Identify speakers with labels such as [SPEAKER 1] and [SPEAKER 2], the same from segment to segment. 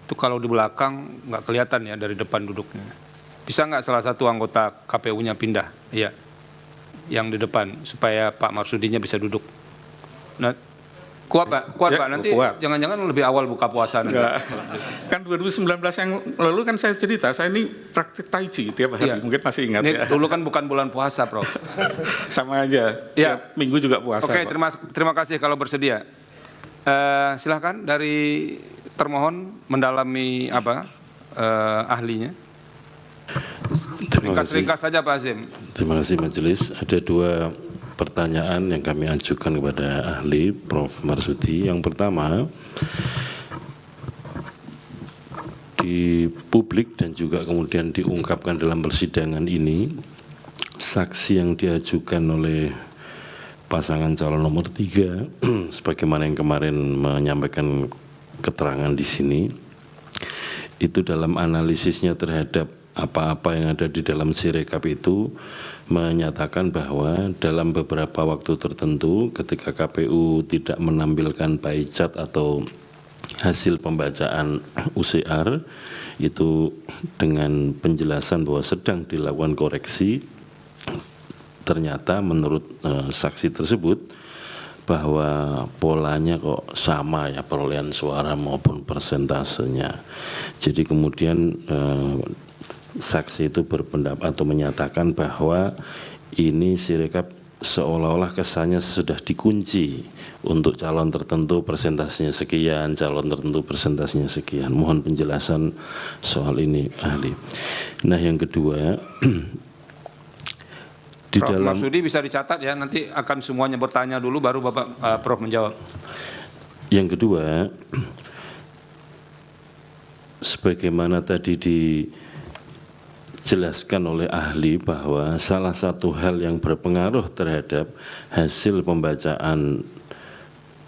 [SPEAKER 1] Itu kalau di belakang nggak kelihatan ya dari depan duduknya. Bisa nggak salah satu anggota KPU-nya pindah? Iya, yang di depan supaya Pak Marsudinya bisa duduk. Nah, kuat Pak,
[SPEAKER 2] Ya,
[SPEAKER 1] Pak. Nanti
[SPEAKER 2] kuat.
[SPEAKER 1] jangan-jangan lebih awal buka puasa nanti.
[SPEAKER 2] Kan 2019 yang lalu kan saya cerita, saya ini praktik tai chi tiap hari,
[SPEAKER 1] Iya.
[SPEAKER 2] mungkin masih ingat
[SPEAKER 1] Ini
[SPEAKER 2] ya.
[SPEAKER 1] dulu kan bukan bulan puasa, Prof.
[SPEAKER 2] Sama aja,
[SPEAKER 1] Ya.
[SPEAKER 2] tiap minggu juga puasa.
[SPEAKER 1] Oke,
[SPEAKER 2] kok.
[SPEAKER 1] terima kasih kalau bersedia. Silahkan dari termohon mendalami ahlinya. Ringkas saja Pak Azim.
[SPEAKER 3] Terima kasih Majelis. Ada dua pertanyaan yang kami ajukan kepada ahli Prof. Marsudi. Yang pertama, di publik dan juga kemudian diungkapkan dalam persidangan ini, saksi yang diajukan oleh pasangan calon nomor 3, sebagaimana yang kemarin menyampaikan keterangan di sini, itu dalam analisisnya terhadap apa-apa yang ada di dalam Sirekap itu menyatakan bahwa dalam beberapa waktu tertentu ketika KPU tidak menampilkan pie chart atau hasil pembacaan UCR itu dengan penjelasan bahwa sedang dilakukan koreksi, ternyata menurut saksi tersebut bahwa polanya kok sama ya perolehan suara maupun persentasenya. Jadi kemudian saksi itu berpendapat atau menyatakan bahwa ini Sirekap seolah-olah kesannya sudah dikunci untuk calon tertentu persentasenya sekian, calon tertentu persentasenya sekian. Mohon penjelasan soal ini ahli. Nah yang kedua, di
[SPEAKER 1] Prof.
[SPEAKER 3] dalam
[SPEAKER 1] Marsudi bisa dicatat ya, nanti akan semuanya bertanya dulu baru Bapak Prof menjawab.
[SPEAKER 3] yang kedua, sebagaimana tadi dijelaskan oleh ahli bahwa salah satu hal yang berpengaruh terhadap hasil pembacaan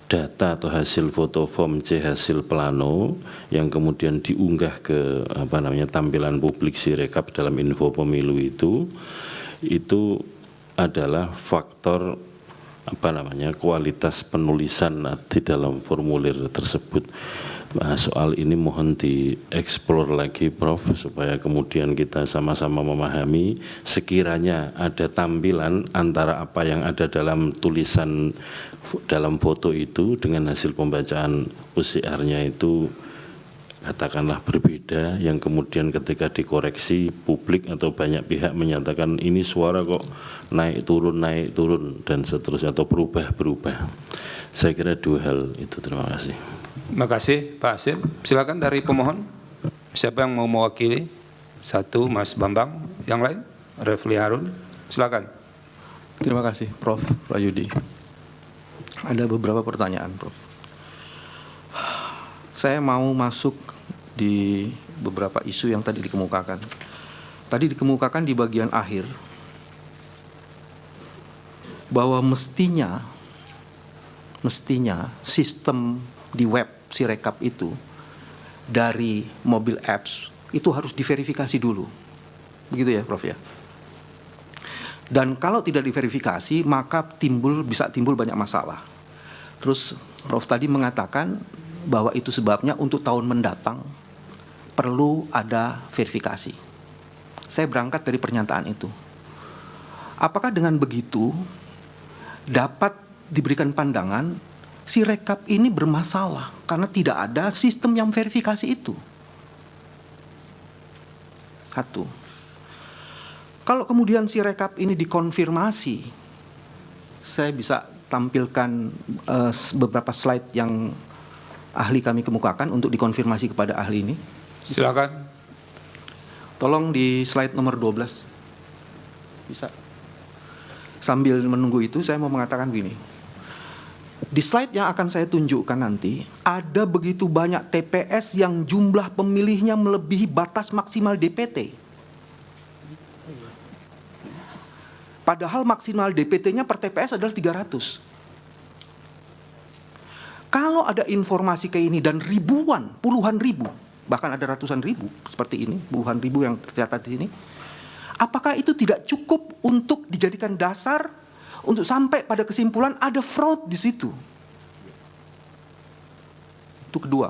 [SPEAKER 3] data atau hasil foto form C hasil plano yang kemudian diunggah ke tampilan publik Sirekap dalam info pemilu itu adalah faktor kualitas penulisan di dalam formulir tersebut. Nah, soal ini mohon dieksplor lagi Prof supaya kemudian kita sama-sama memahami sekiranya ada tampilan antara apa yang ada dalam tulisan dalam foto itu dengan hasil pembacaan UCR-nya itu katakanlah berbeda, yang kemudian ketika dikoreksi publik atau banyak pihak menyatakan ini suara kok naik turun dan seterusnya atau berubah. Saya kira dua hal itu. Terima kasih.
[SPEAKER 1] Terima kasih Pak Asim. Silakan dari pemohon. Siapa yang mau mewakili? Satu Mas Bambang, yang lain Refli Harun. Silakan.
[SPEAKER 4] Terima kasih Prof. Prayudi. Ada beberapa pertanyaan Prof. Saya mau masuk di beberapa isu yang tadi dikemukakan. Tadi dikemukakan di bagian akhir bahwa mestinya sistem di web Sirekap itu dari mobil apps itu harus diverifikasi dulu. Begitu ya Prof ya. Dan kalau tidak diverifikasi maka bisa timbul banyak masalah. Terus Prof tadi mengatakan bahwa itu sebabnya untuk tahun mendatang perlu ada verifikasi. Saya berangkat dari pernyataan itu. Apakah dengan begitu dapat diberikan pandangan Sirekap ini bermasalah karena tidak ada sistem yang verifikasi itu? Satu. Kalau kemudian Sirekap ini dikonfirmasi, saya bisa tampilkan beberapa slide yang ahli kami kemukakan untuk dikonfirmasi kepada ahli ini.
[SPEAKER 1] Silakan.
[SPEAKER 4] Tolong di slide nomor 12. Bisa. Sambil menunggu itu saya mau mengatakan begini. Di slide yang akan saya tunjukkan nanti, ada begitu banyak TPS yang jumlah pemilihnya melebihi batas maksimal DPT. Padahal maksimal DPT-nya per TPS adalah 300. Kalau ada informasi kayak ini dan ribuan, puluhan ribu, bahkan ada ratusan ribu seperti ini, puluhan ribu yang tercatat di sini, apakah itu tidak cukup untuk dijadikan dasar untuk sampai pada kesimpulan ada fraud di situ? Itu kedua.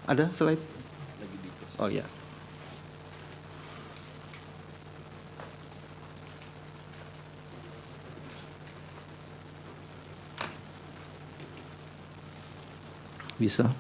[SPEAKER 4] Ada slide? Oh ya. Bisa.